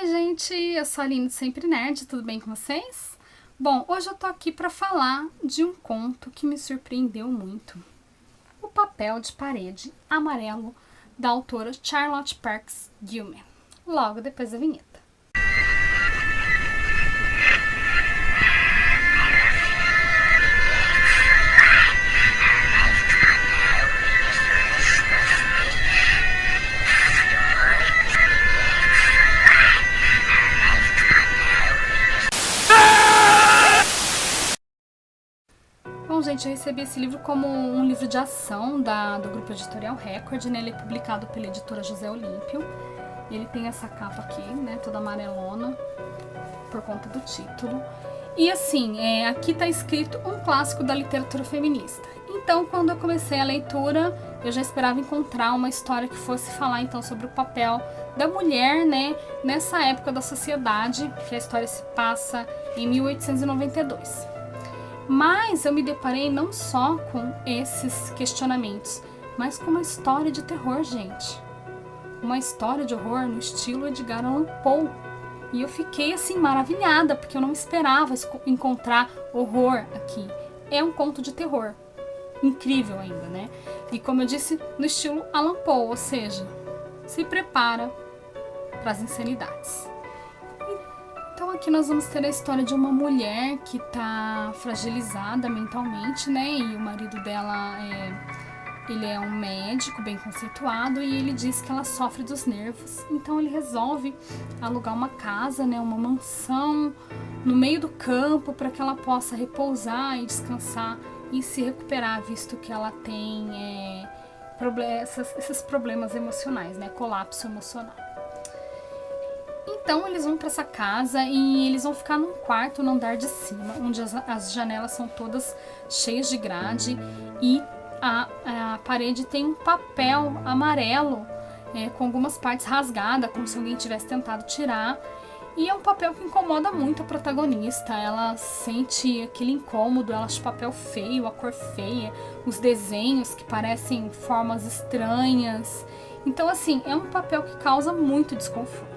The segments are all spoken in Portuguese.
Oi, gente, eu sou a Aline do Sempre Nerd, tudo bem com vocês? Bom, hoje eu tô aqui para falar de um conto que me surpreendeu muito. O Papel de Parede Amarelo, da autora Charlotte Perkins Gilman. Logo depois da vinheta. Bom, gente, eu recebi esse livro como um livro de ação do grupo editorial Record, né? Ele é publicado pela editora José Olímpio. Ele tem essa capa aqui, né, toda amarelona, por conta do título. E assim, aqui tá escrito um clássico da literatura feminista. Então, quando eu comecei a leitura, eu já esperava encontrar uma história que fosse falar então sobre o papel da mulher, né, nessa época da sociedade, que a história se passa em 1892. Mas eu me deparei não só com esses questionamentos, mas com uma história de terror, gente. Uma história de horror no estilo Edgar Allan Poe. E eu fiquei assim maravilhada, porque eu não esperava encontrar horror aqui. É um conto de terror. Incrível ainda, né? E como eu disse, no estilo Allan Poe, ou seja, se prepara para as insanidades. Então aqui nós vamos ter a história de uma mulher que está fragilizada mentalmente, né? E o marido dela ele é um médico bem conceituado e ele diz que ela sofre dos nervos. Então ele resolve alugar uma casa, né? Uma mansão no meio do campo para que ela possa repousar e descansar e se recuperar, visto que ela tem esses problemas emocionais, né? Colapso emocional. Então eles vão para essa casa e eles vão ficar num quarto no andar de cima, onde as janelas são todas cheias de grade e a parede tem um papel amarelo com algumas partes rasgadas, como se alguém tivesse tentado tirar. E é um papel que incomoda muito a protagonista. Ela sente aquele incômodo, ela acha o papel feio, a cor feia, os desenhos que parecem formas estranhas. Então assim, é um papel que causa muito desconforto.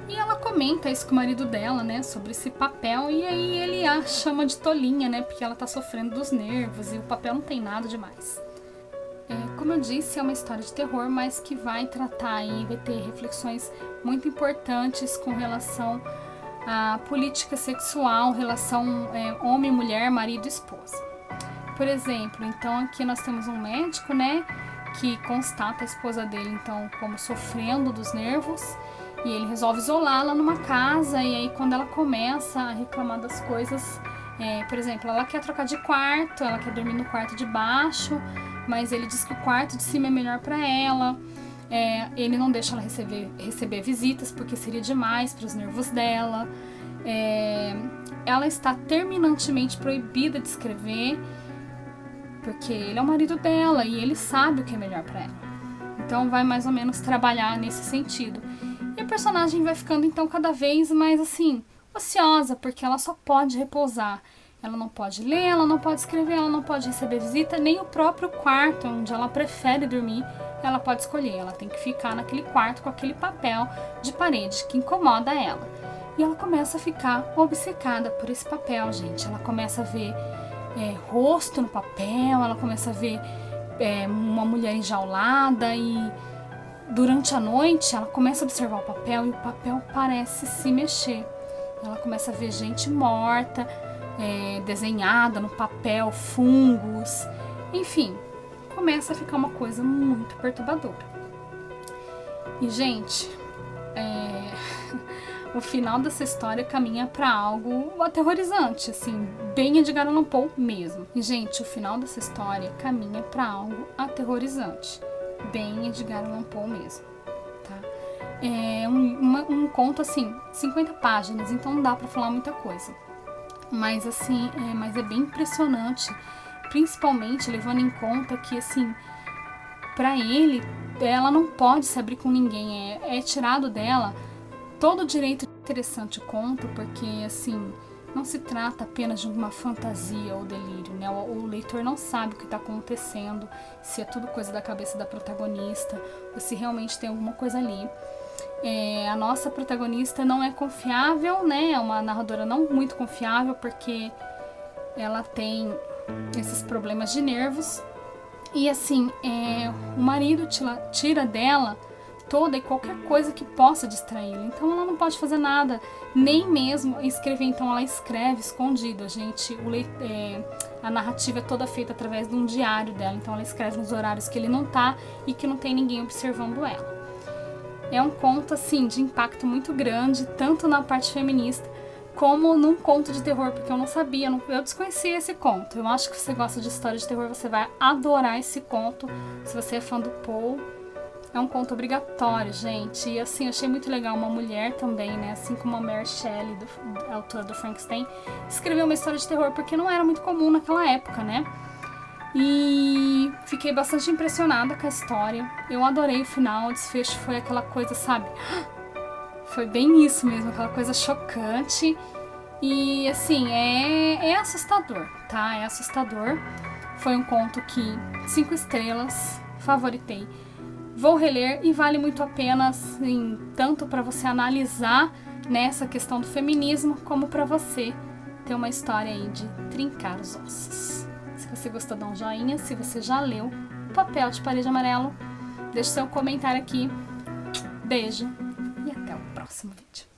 E ela comenta isso com o marido dela, né, sobre esse papel, e aí ele a chama de tolinha, né, porque ela tá sofrendo dos nervos e o papel não tem nada demais. Como eu disse, é uma história de terror, mas que vai tratar e vai ter reflexões muito importantes com relação à política sexual, relação homem, mulher, marido e esposa. Por exemplo, então aqui nós temos um médico, né, que constata a esposa dele, então, como sofrendo dos nervos, e ele resolve isolá-la numa casa, e aí quando ela começa a reclamar das coisas, por exemplo, ela quer trocar de quarto, ela quer dormir no quarto de baixo, mas ele diz que o quarto de cima é melhor para ela, ele não deixa ela receber visitas, porque seria demais para os nervos dela, ela está terminantemente proibida de escrever, porque ele é o marido dela e ele sabe o que é melhor para ela. Então vai mais ou menos trabalhar nesse sentido. E a personagem vai ficando então cada vez mais assim, ociosa, porque ela só pode repousar. Ela não pode ler, ela não pode escrever, ela não pode receber visita, nem o próprio quarto onde ela prefere dormir, ela pode escolher. Ela tem que ficar naquele quarto com aquele papel de parede que incomoda ela. E ela começa a ficar obcecada por esse papel, gente. Ela começa a ver rosto no papel, ela começa a ver uma mulher enjaulada e durante a noite ela começa a observar o papel e o papel parece se mexer. Ela começa a ver gente morta, desenhada no papel, fungos, enfim, começa a ficar uma coisa muito perturbadora. E gente, o final dessa história caminha para algo aterrorizante, assim, bem Edgar Allan Poe mesmo. E gente, o final dessa história caminha para algo aterrorizante, bem Edgar Allan Poe mesmo, tá? É um conto assim, 50 páginas, então não dá para falar muita coisa. Mas assim, mas é bem impressionante, principalmente levando em conta que assim, para ele, ela não pode se abrir com ninguém, é tirado dela todo o direito. Interessante o conto, porque assim, não se trata apenas de uma fantasia ou delírio, né? O leitor não sabe o que está acontecendo, se é tudo coisa da cabeça da protagonista, ou se realmente tem alguma coisa ali. a nossa protagonista não é confiável, né? É uma narradora não muito confiável, porque ela tem esses problemas de nervos. E assim, o marido tira dela toda e qualquer coisa que possa distraí-la. Então ela não pode fazer nada, nem mesmo escrever. Então ela escreve escondido, gente. A narrativa é toda feita através de um diário dela. Então ela escreve nos horários que ele não tá e que não tem ninguém observando ela. É um conto assim de impacto muito grande, tanto na parte feminista como num conto de terror, porque eu não sabia, eu desconhecia esse conto. Eu acho que se você gosta de história de terror, você vai adorar esse conto, se você é fã do Poe. É um conto obrigatório, gente. E assim, eu achei muito legal uma mulher também, né? Assim como a Mary Shelley, a autora do Frankenstein, escreveu uma história de terror, porque não era muito comum naquela época, né? E fiquei bastante impressionada com a história. Eu adorei o final, o desfecho foi aquela coisa, sabe? Foi bem isso mesmo, aquela coisa chocante. E assim, é assustador, tá? É assustador. Foi um conto que 5 estrelas, favoritei. Vou reler e vale muito a pena, assim, tanto para você analisar nessa questão do feminismo, como para você ter uma história aí de trincar os ossos. Se você gostou, dá um joinha. Se você já leu Papel de Parede Amarelo, deixe seu comentário aqui. Beijo e até o próximo vídeo.